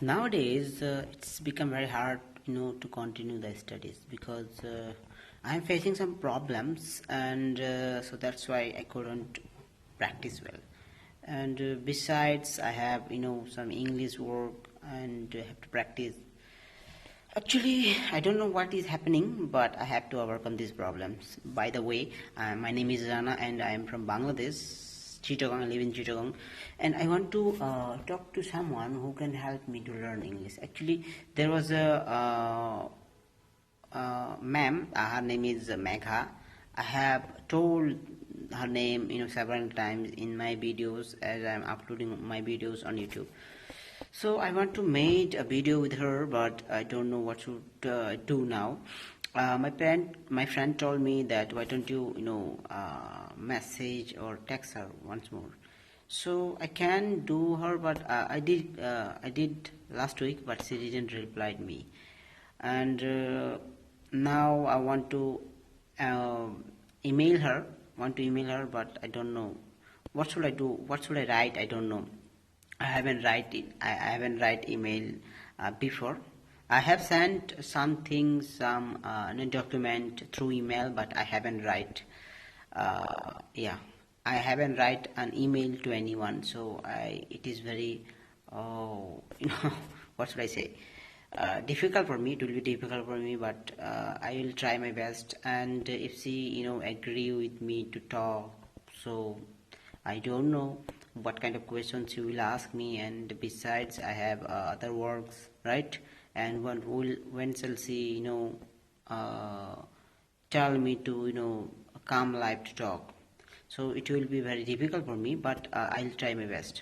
Nowadays, it's become very hard, to continue the studies because I'm facing some problems, and so that's why I couldn't practice well. And besides, I have, some English work and have to practice. Actually, I don't know what is happening, but I have to overcome these problems. By the way, my name is Rana, and I am from Bangladesh, Chittagong. I live in Chittagong, and I want to talk to someone who can help me to learn English. Actually, there was a ma'am. Her name is Megha. I have told her name, several times in my videos as I'm uploading my videos on YouTube. So I want to make a video with her, but I don't know what to do now. My friend told me that why don't you message or text her once more. So I can do her, but I did last week, but she didn't reply me. And now I want to uh, email her. Want to email her, but I don't know what should I do. What should I write? I don't know. I haven't write email before. I have sent something, some document through email, but I haven't write. Yeah, I haven't write an email to anyone. So it is very, oh, what should I say? Difficult for me. It will be difficult for me, but I will try my best. And if she, agree with me to talk, so I don't know what kind of questions you will ask me, and besides, I have other works, right? And when shall she, uh, tell me to, come live to talk? So it will be very difficult for me, but I'll try my best.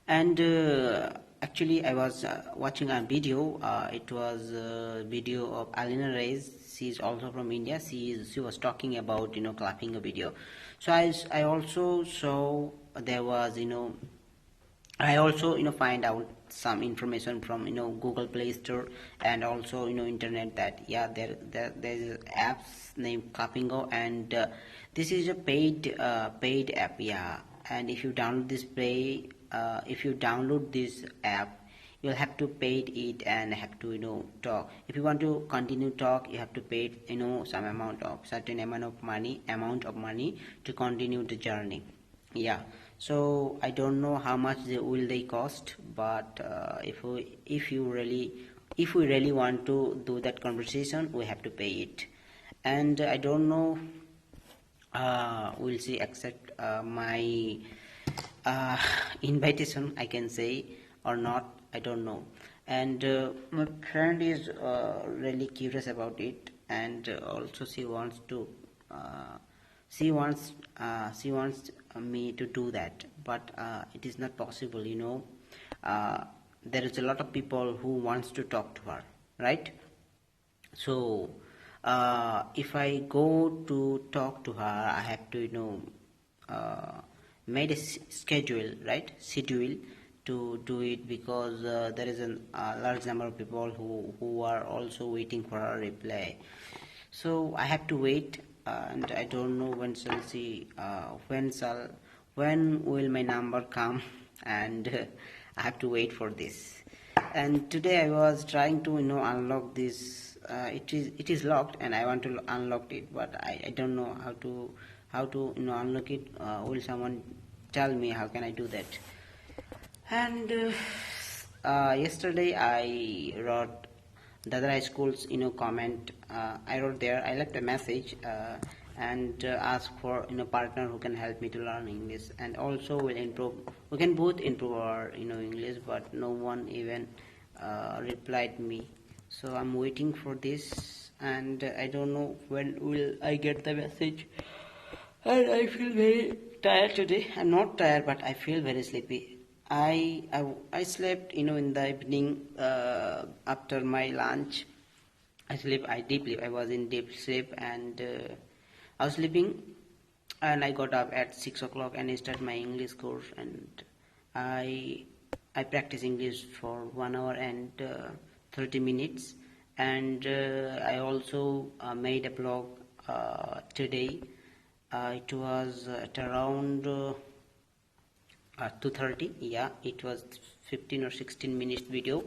And actually, I was watching a video. It was a video of Alina Reyes. She is also from India. She was talking about clapping a video. So I also saw there was I also find out some information from Google Play Store, and also internet, that yeah, there's apps named Clappingo, and this is a paid app, yeah. And if you download this app, you'll have to pay it and have to talk. If you want to continue talk, you have to pay some certain amount of money to continue the journey. Yeah, so I don't know how much they cost, but if we really want to do that conversation, we have to pay it. And I don't know, will she accept my uh, invitation, I can say, or not, I don't know. And my friend is really curious about it, and also uh, she wants me to do that, but it is not possible, uh, there is a lot of people who wants to talk to her, right? So if I go to talk to her, I have to made a schedule to do it, because there is a large number of people who are also waiting for a reply. So I have to wait, and I don't know when shall see when will my number come, and I have to wait for this. And today I was trying to unlock this. It is locked, and I want to unlock it, but I don't know how to unlock it. Will someone tell me how can I do that? And yesterday I wrote the other high school's comment. I wrote there, I left a message, and asked for partner who can help me to learn English, and also will improve. We can both improve our English, but no one even replied me. So I'm waiting for this, and I don't know when will I get the message. And I feel very tired today. I'm not tired, but I feel very sleepy. I slept, in the evening after my lunch. I deeply. I was in deep sleep, and I was sleeping, and I got up at 6 o'clock and I started my English course, and I I practice English for 1 hour and 30 minutes, and I also made a blog today. It was at around 2:30. Yeah, it was 15 or 16 minutes video.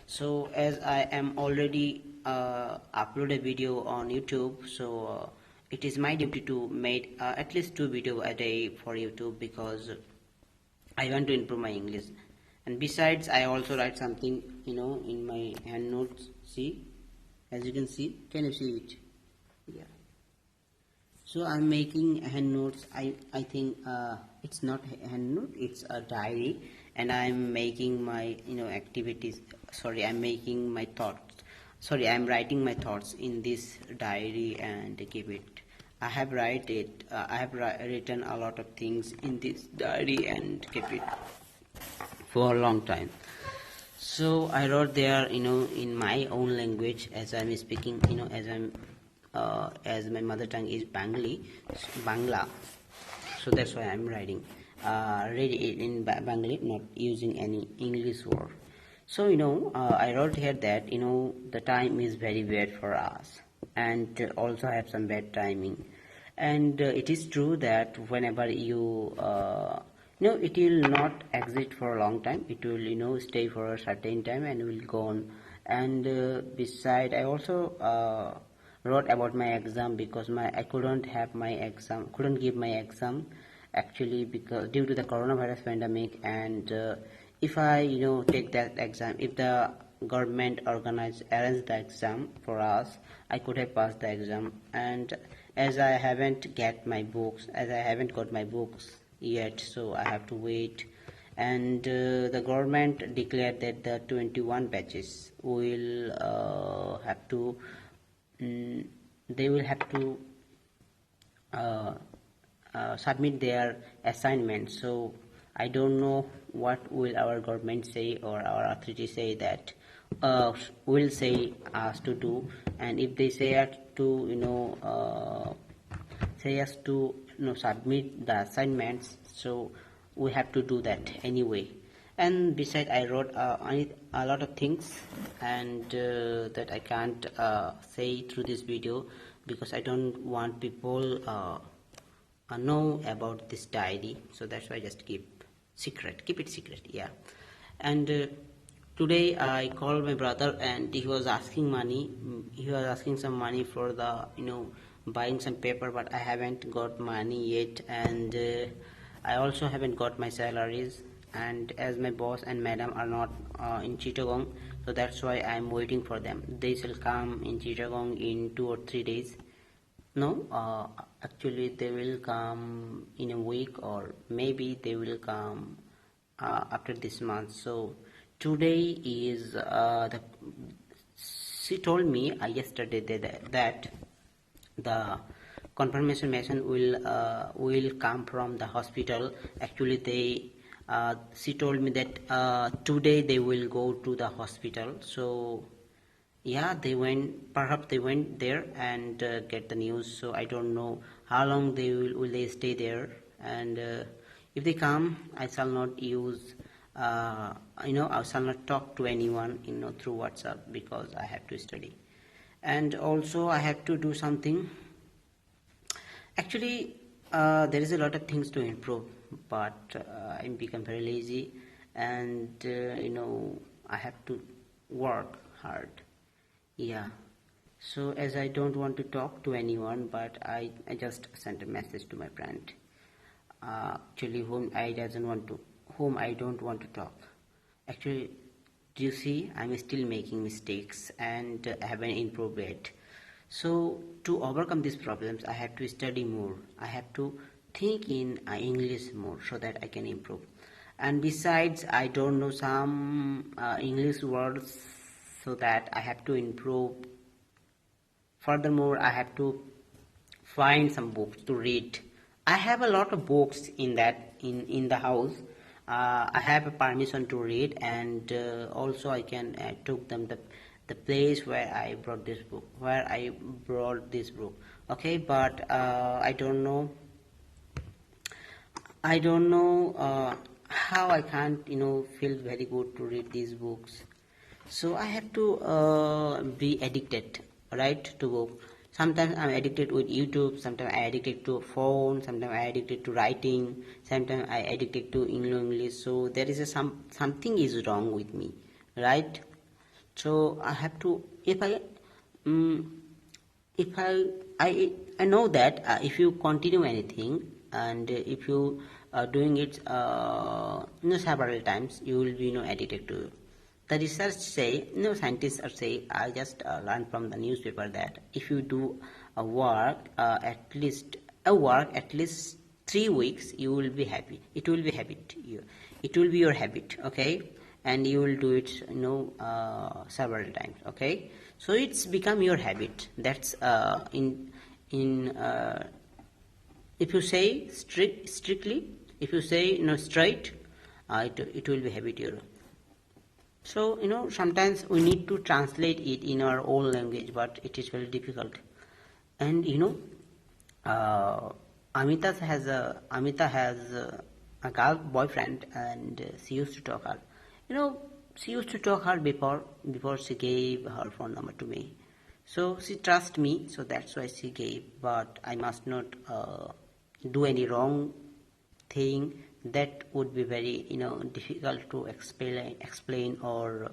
So as I am already upload a video on YouTube, so it is my duty to make at least 2 videos a day for YouTube, because I want to improve my English. And besides, I also write something, in my hand notes. See, as you can see, can you see it? Yeah. So I'm making hand notes. I think it's not hand note, it's a diary, and I'm making my activities. Sorry, I'm making my thoughts. Sorry, I'm writing my thoughts in this diary and keep it. I have written a lot of things in this diary and keep it for a long time. So I wrote there, in my own language, as I'm speaking, as my mother tongue is Bangla. So that's why I'm writing, read it in Bengali, not using any English word. So I wrote here that the time is very bad for us, and also have some bad timing. And it is true that whenever you it will not exist for a long time. It will stay for a certain time and will go on. And beside, I also wrote about my exam, because I couldn't give my exam, actually, because due to the coronavirus pandemic. And if I take that exam, if the government arrange the exam for us, I could have passed the exam. And as I haven't got my books yet, so I have to wait. And the government declared that the 21 batches will have to they will have to submit their assignments. So I don't know what will our government say, or our authority say that will say us to do. And if they say us to submit the assignments, so we have to do that anyway. And besides, I wrote a lot of things, and that I can't say through this video, because I don't want people know about this diary. So that's why I just keep it secret. Yeah. And today I called my brother, and he was asking some money for the buying some paper, but I haven't got money yet. And I also haven't got my salaries. And as my boss and madam are not in Chittagong, so that's why I'm waiting for them. They shall come in Chittagong in 2 or 3 days. No, actually they will come in a week, or maybe they will come after this month. So today is she told me yesterday that the confirmation message will come from the hospital. Actually, she told me that today they will go to the hospital. So yeah, perhaps they went there and get the news. So I don't know how long will they stay there. And if they come, I shall not use I shall not talk to anyone through WhatsApp, because I have to study. And also I have to do something. Actually, there is a lot of things to improve, but I become very lazy. And I have to work hard. Yeah. So as I don't want to talk to anyone, but I just sent a message to my friend, actually whom I don't want to talk. Actually, do you see, I'm still making mistakes and haven't improved yet. So to overcome these problems, I have to study more. I have to think in English more, so that I can improve. And besides, I don't know some English words, so that I have to improve. Furthermore, I have to find some books to read. I have a lot of books in the house. I have a permission to read, and also I can took them the place where I brought this book. Okay, but I don't know how I can't feel very good to read these books. So I have to be addicted, right, to book. Sometimes I'm addicted with YouTube, sometimes I addicted to phone, sometimes I addicted to writing, sometimes I addicted to English. So there is something is wrong with me, right? So I have to, if I know that if you continue anything, and if you are doing it several times, you will be addicted to. The research say, scientists are say, I just learned from the newspaper that if you do a work at least 3 weeks, you will be happy. It will be habit. It will be your habit, okay, and you will do it, several times, okay. So it's become your habit. That's in if you say strictly, if you say straight, it will be habit. So sometimes we need to translate it in our own language, but it is very difficult. And Amita has a girl boyfriend, and she used to talk her. She used to talk her before she gave her phone number to me. So she trusts me, so that's why she gave. But I must not do any wrong thing. That would be very difficult to explain, or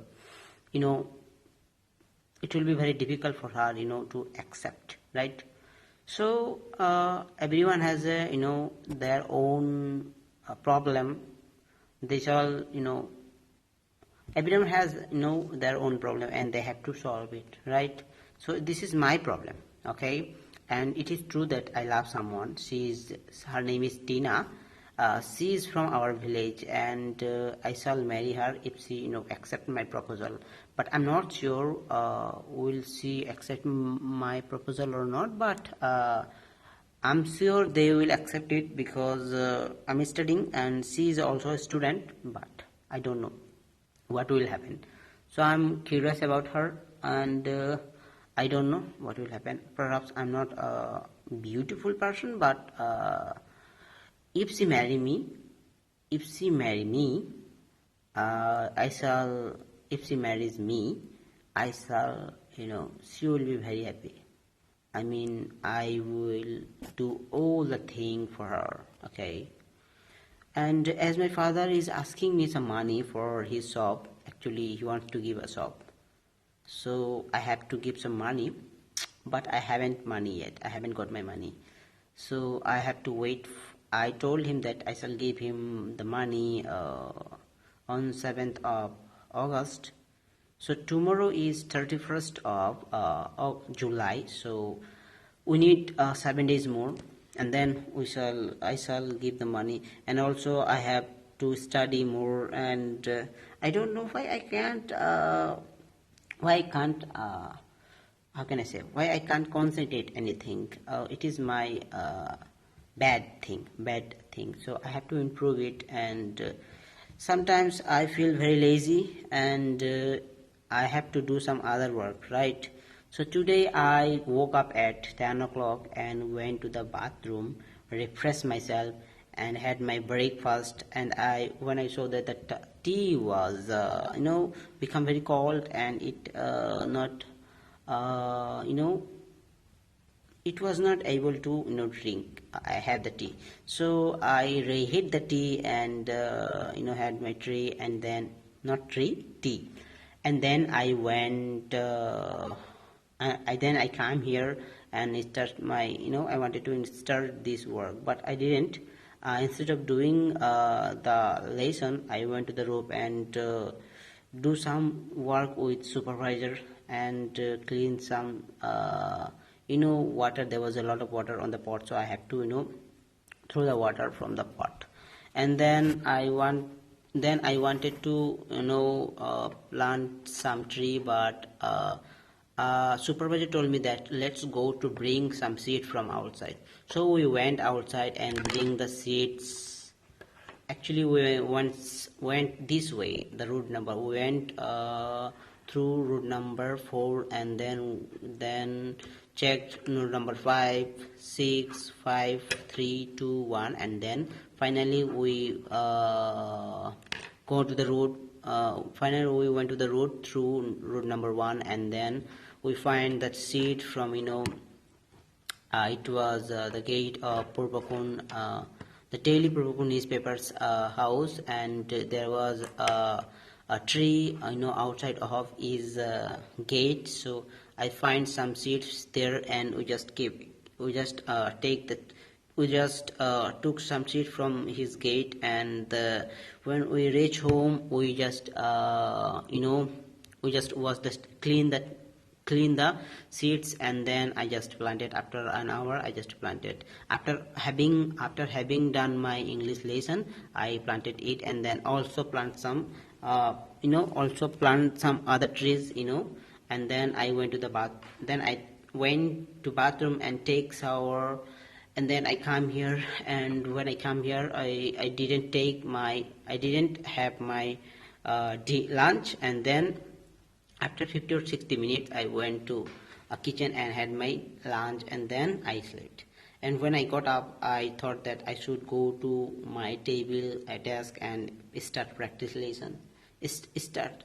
it will be very difficult for her to accept, right? So everyone has a their own problem. They all everyone has their own problem, and they have to solve it, right? So this is my problem, okay. And it is true that I love someone. Her name is Tina. She is from our village, and I shall marry her if she accept my proposal. But I'm not sure will she accept my proposal or not, but I'm sure they will accept it, because I'm studying and she is also a student, but I don't know what will happen. So I'm curious about her, and I don't know what will happen. Perhaps I'm not a beautiful person, but if she marry me, I shall. If she marries me, I shall. She will be very happy. I mean, I will do all the thing for her. Okay. And as my father is asking me some money for his shop, actually he wants to give a shop, so I have to give some money, but I haven't money yet. I haven't got my money, so I have to wait. I told him that I shall give him the money on 7th of August. So tomorrow is 31st of July. So we need 7 days more, and then I shall give the money. And also I have to study more, and I don't know why I can't. How can I say? Why I can't concentrate anything? It is my bad thing. So I have to improve it, and sometimes I feel very lazy, and I have to do some other work, right? So today I woke up at 10 o'clock and went to the bathroom, refreshed myself, and had my breakfast. And when I saw that the tea was become very cold, and it not it was not able to drink. I had the tea, so I reheat the tea, and had my tea, and then not tea, and then I went. Then I came here and start my I wanted to start this work, but I didn't. Instead of doing the lesson, I went to the room and do some work with supervisor, and clean some water. There was a lot of water on the pot, so I have to throw the water from the pot. And then I wanted to plant some tree, but supervisor told me that let's go to bring some seed from outside. So we went outside and bring the seeds. Actually, we went this way, the route number. We went through route number 4, and then checked route number 5, 6, 5, 3, 2, 1, and then finally we go to the route. Finally, we went to the route through route number 1, and then we find that seed from It was the gate of Purbakun, the daily Purbakun newspaper's house, and there was a tree, outside of his gate. So I find some seeds there, and we just take the, we just took some seed from his gate, and when we reach home, we just was just clean the seeds, and then I just planted. After an hour I just planted. After having done my English lesson, I planted it, and then also plant some also plant some other trees, and then I went to the bath. Then I went to bathroom and take shower, and then I come here. And when I come here, I didn't have my lunch. And then after 50 or 60 minutes, I went to a kitchen and had my lunch, and then I slept. And when I got up, I thought that I should go to my table, a desk, and start practice lesson. Start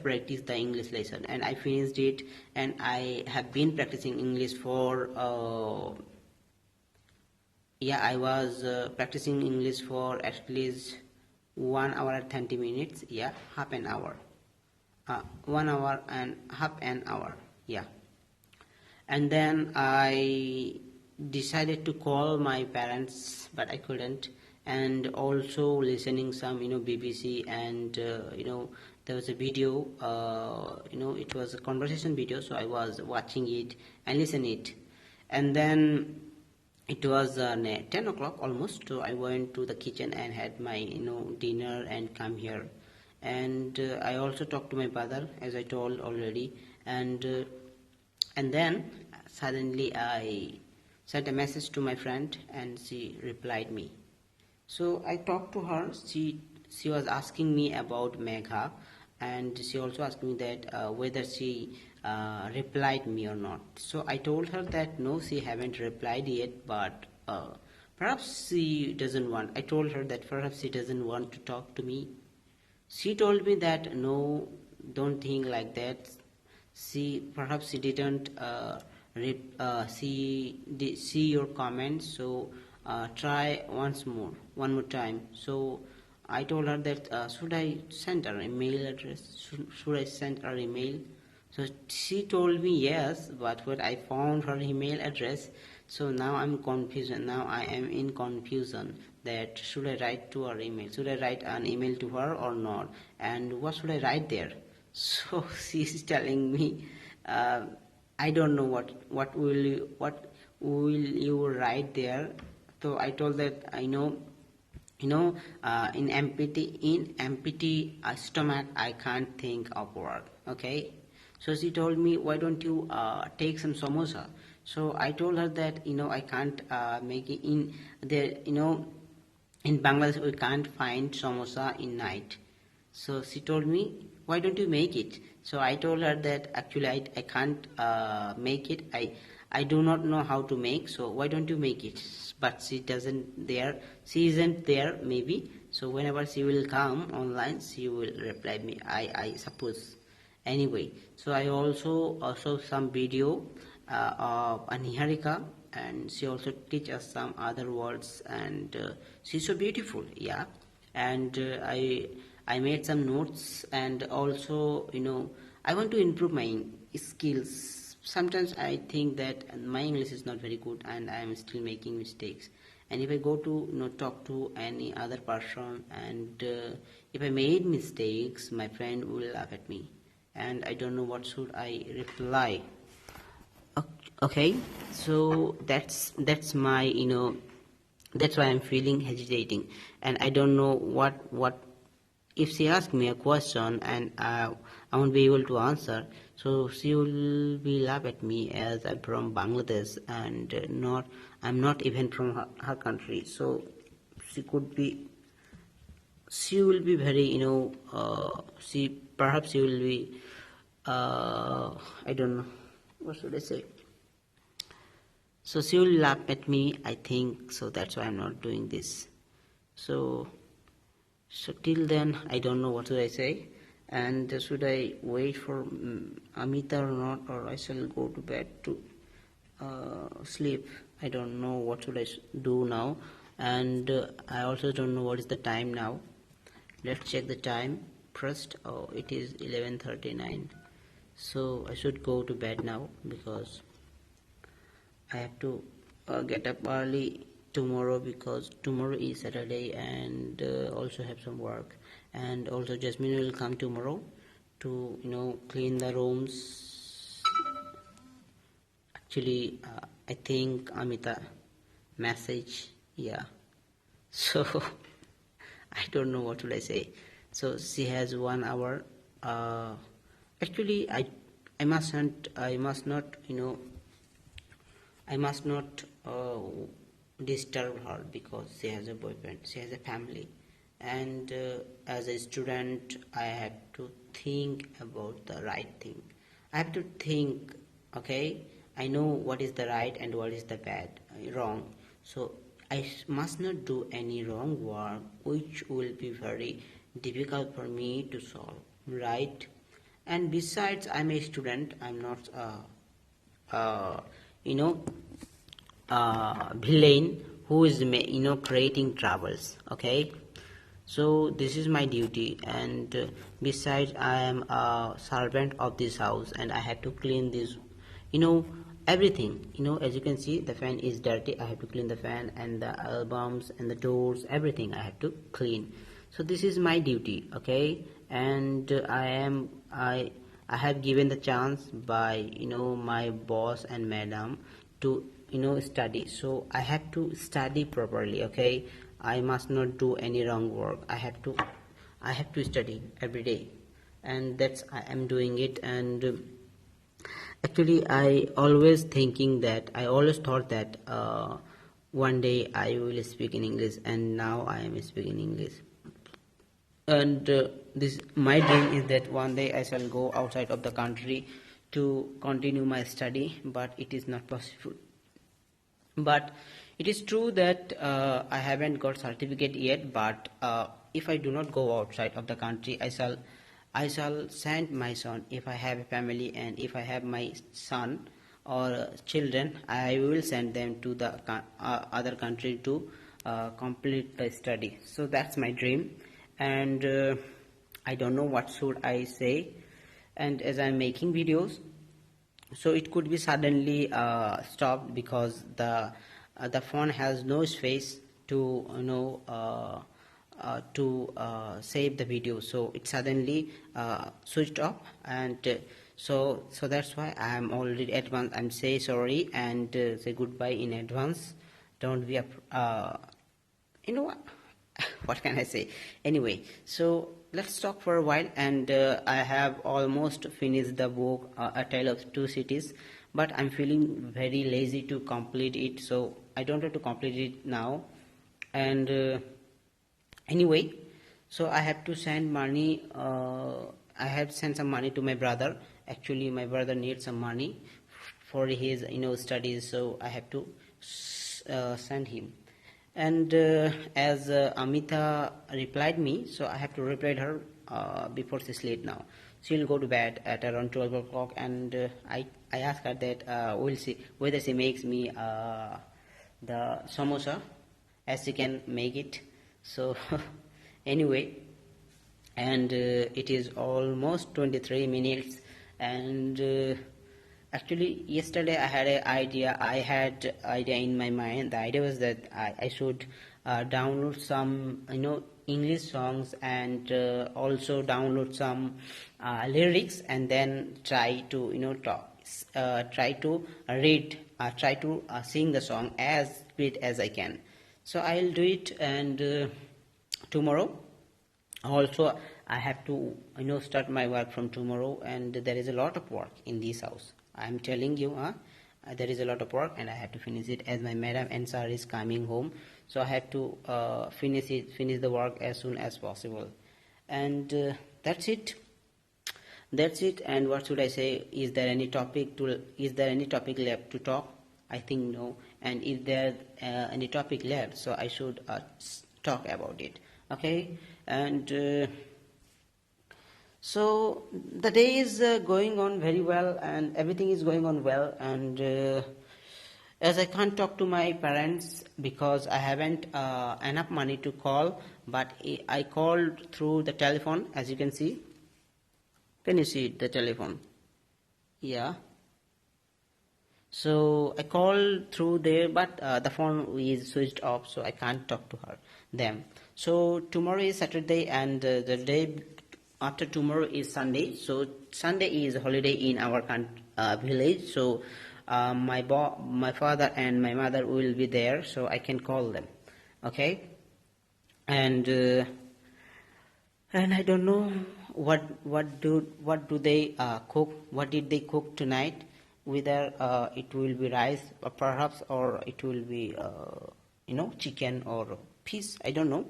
practice the English lesson, and I finished it. And I have been practicing English for I was practicing English for at least 1 hour and 30 minutes. Half an hour. 1 hour and half an hour. And then I decided to call my parents, but I couldn't. And also listening some BBC, and there was a video, it was a conversation video, so I was watching it and listening it. And then it was 10 o'clock almost, so I went to the kitchen and had my dinner and come here. And I also talked to my brother, as I told already. And then suddenly I sent a message to my friend, and she replied me. So I talked to her. She was asking me about Megha, and she also asked me that whether she replied me or not. So I told her that no, she haven't replied yet, but perhaps she doesn't want. I told her that perhaps she doesn't want to talk to me. She told me that no, don't think like that. Perhaps she didn't see your comments, so try one more time. So I told her that should I send her email address? Should I send her email? So she told me yes, but when I found her email address, so now I'm confused. Now I am in confusion that should I write to her email? Should I write an email to her or not? And what should I write there? So she is telling me, I don't know what will you write there. So I told that in empty stomach I can't think of word. Okay. So she told me, why don't you take some samosa? So I told her that I can't make it in there. In Bangladesh we can't find samosa in night. So she told me, why don't you make it? So I told her that actually I can't make it. I do not know how to make. So why don't you make it? But she isn't there maybe. So whenever she will come online, she will reply me, I suppose. Anyway, so I also saw some video of Aniharika, and she also teach us some other words, and she's so beautiful. And I made some notes, and also I want to improve my skills. Sometimes I think that my English is not very good, and I am still making mistakes. And if I go to talk to any other person, and if I made mistakes, my friend will laugh at me, and I don't know what should I reply. Okay, so that's my that's why I'm feeling hesitating, and I don't know what if she asks me a question and I won't be able to answer. So she will be laugh at me as I'm from Bangladesh, and I'm not even from her country. So she will be very perhaps she will be I don't know what should I say. So she will laugh at me, I think. So that's why I'm not doing this. So till then I don't know what should I say, and should I wait for Amita or not, or I shall go to bed too. sleep. I don't know what should I do now, and I also don't know what is the time now. Let's check the time first. Oh, it is 11:39. So I should go to bed now because I have to get up early tomorrow, because tomorrow is Saturday, and also have some work. And also Jasmine will come tomorrow to clean the rooms. Actually, I think Amita message, yeah. So I don't know what should I say. So she has 1 hour. Actually, I must not I must not disturb her because she has a boyfriend, she has a family, and as a student, I have to think about the right thing. I have to think, okay, I know what is the right and what is the wrong. So I must not do any wrong work which will be very difficult for me to solve, right? And besides, I'm a student, I'm not uh, you know villain who is creating troubles. Okay, so this is my duty, and besides, I am a servant of this house, and I have to clean this, you know everything. As you can see, the fan is dirty. I have to clean the fan, and the albums and the doors, everything I have to clean. So this is my duty. Okay, and I have given the chance by my boss and madam to study, so I have to study properly. Okay, I must not do any wrong work. I have to study every day, and that's I am doing it. And actually, I always thought that one day I will speak in English, and now I am speaking English. And this my dream is that one day I shall go outside of the country to continue my study, but it is not possible. But it is true that I haven't got certificate yet, but if I do not go outside of the country, I shall send my son. If I have a family and if I have my son or children, I will send them to the other country to complete the study. So that's my dream, and I don't know what should I say. And as I'm making videos, so it could be suddenly stopped because the phone has no space to save the video, so it suddenly switched off. And so that's why I'm already advance. I'm say sorry and say goodbye in advance. Don't be you know what what can I say? Anyway, so let's talk for a while. And I have almost finished the book, A Tale of Two Cities, but I'm feeling very lazy to complete it, so I don't have to complete it now. And anyway, so I have to send money. I have sent some money to my brother. Actually, my brother needs some money for his studies, so I have to send him. And as Amita replied me, so I have to reply her before she's late now. She'll go to bed at around 12 o'clock, and I asked her that we'll see whether she makes me the samosa as she can make it. So anyway, and it is almost 23 minutes. And actually, yesterday I had an idea. I had idea in my mind. The idea was that I should download some English songs, and also download some lyrics, and then try to try to read, try to sing the song as good as I can. So I'll do it. And tomorrow also I have to start my work from tomorrow, and there is a lot of work in this house. I'm telling you, there is a lot of work, and I have to finish it as my madam and sir is coming home. So I have to finish the work as soon as possible. And that's it. And what should I say? Is there any topic left to talk? I think no. And is there any topic left, so I should talk about it. Okay. And so the day is going on very well, and everything is going on well. And as I can't talk to my parents because I haven't enough money to call, but I called through the telephone. As you can see, can you see the telephone? Yeah. So I called through there, but the phone is switched off, so I can't talk to them. So tomorrow is Saturday, and the day after tomorrow is Sunday. So Sunday is a holiday in our village. So my father and my mother will be there, so I can call them. Okay, and I don't know what do they cook. What did they cook tonight? Whether it will be rice or perhaps, or it will be chicken or fish, I don't know.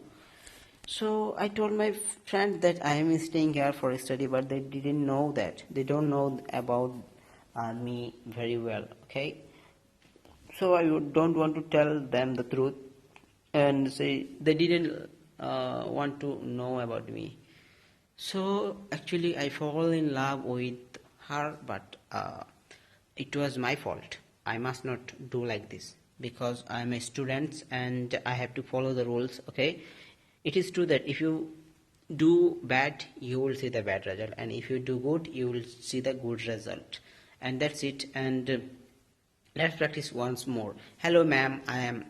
So I told my friend that I am staying here for study, but they didn't know that. They don't know about me very well. Okay, so I don't want to tell them the truth, and say they didn't want to know about me. So actually I fall in love with her, but it was my fault. I must not do like this because I'm a student and I have to follow the rules. Okay, it is true that if you do bad, you will see the bad result, and if you do good, you will see the good result, and that's it. And let's practice once more. Hello ma'am, I am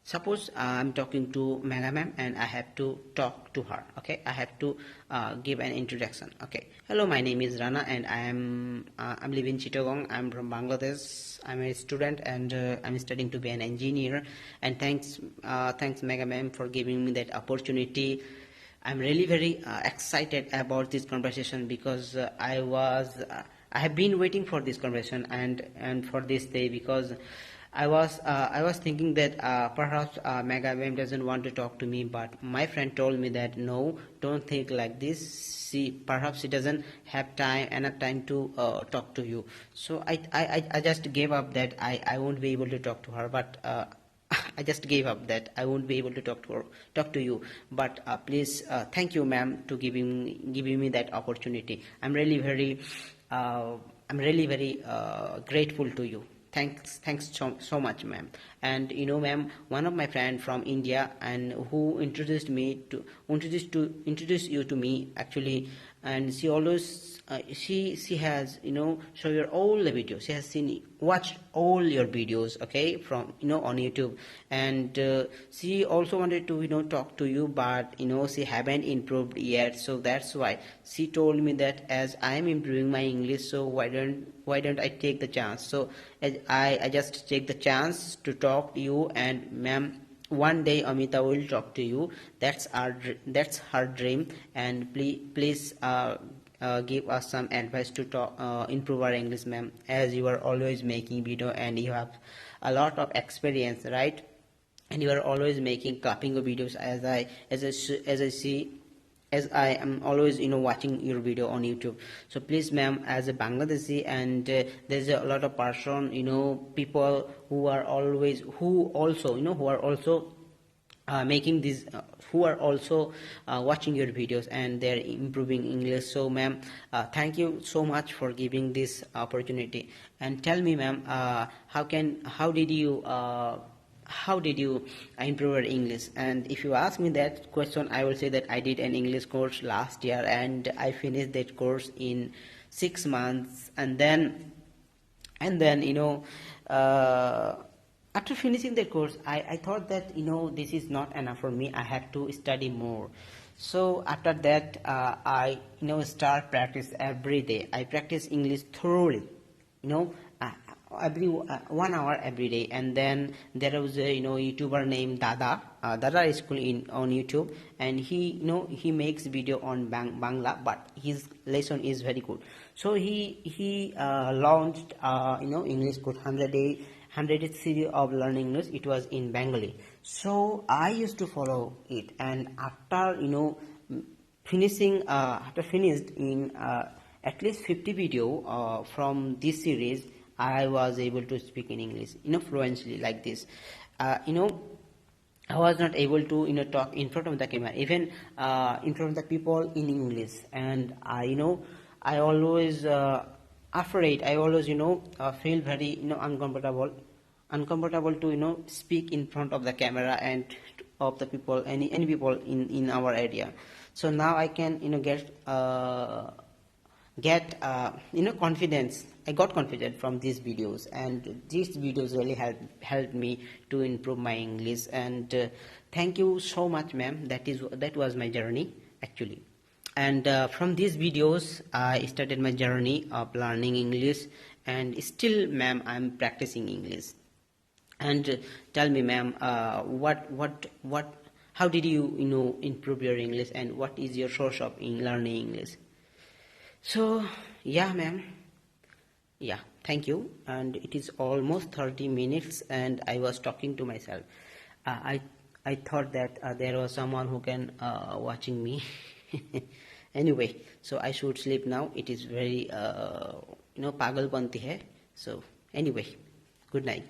suppose I'm talking to Mega ma'am and I have to talk to her. Okay, I have to give an introduction. Okay, hello, my name is Rana and I'm living in Chittagong. I'm from Bangladesh. I'm a student and I'm studying to be an engineer, and thanks Mega ma'am for giving me that opportunity. I'm really very excited about this conversation because I have been waiting for this conversation and for this day, because I was thinking that perhaps Mega Ma'am doesn't want to talk to me, but my friend told me that no, don't think like this. Perhaps she doesn't have enough time to talk to you. So I just gave up that I won't be able to talk to her, but. I just gave up that I won't be able to talk to you. But please, thank you, ma'am, to giving me that opportunity. I'm really very grateful to you. Thanks so much, ma'am. And ma'am, one of my friend from India and who introduced you to me actually, and she always she has show your all the videos. She has watched all your videos, okay, from on YouTube, and she also wanted to talk to you, but she haven't improved yet. So that's why she told me that as I am improving my English, so why don't I take the chance? So I just take the chance to talk to you, and ma'am, one day Amita will talk to you. That's her dream, and please give us some advice to improve our English, ma'am, as you are always making video and you have a lot of experience, right? And you are always making clapping videos, as I am always watching your video on YouTube. So please, ma'am, as a Bangladeshi, and there's a lot of people who are also making these who are also watching your videos, and they're improving English. So ma'am, thank you so much for giving this opportunity. And tell me, ma'am, how did you improve your English? And if you ask me that question, I will say that I did an English course last year, and I finished that course in 6 months. And then after finishing the course, I thought that this is not enough for me. I have to study more. So after that, I start practice every day. I practice English thoroughly, every 1 hour every day. And then there was a YouTuber named Dada School on YouTube, and he makes video on Bangla, but his lesson is very good. So he launched English course 100 series of learning English. It was in Bengali. So I used to follow it, and after finished in at least 50 video from this series, I was able to speak in English fluently like this. I was not able to talk in front of the camera, even in front of the people in English. And I always afraid. I always feel very uncomfortable uncomfortable to speak in front of the camera and of the people, any people in our area. So now I can get confidence. I got confident from these videos, and these videos really helped me to improve my English. And thank you so much, ma'am. That was my journey actually. And from these videos I started my journey of learning English, and still, ma'am, I'm practicing English. And tell me, ma'am, how did you improve your English, and what is your source of learning English? So yeah, ma'am, yeah, thank you. And it is almost 30 minutes, and I was talking to myself. I thought that there was someone who can watching me. Anyway, so I should sleep now. It is very pagalpanti hai. So anyway, good night.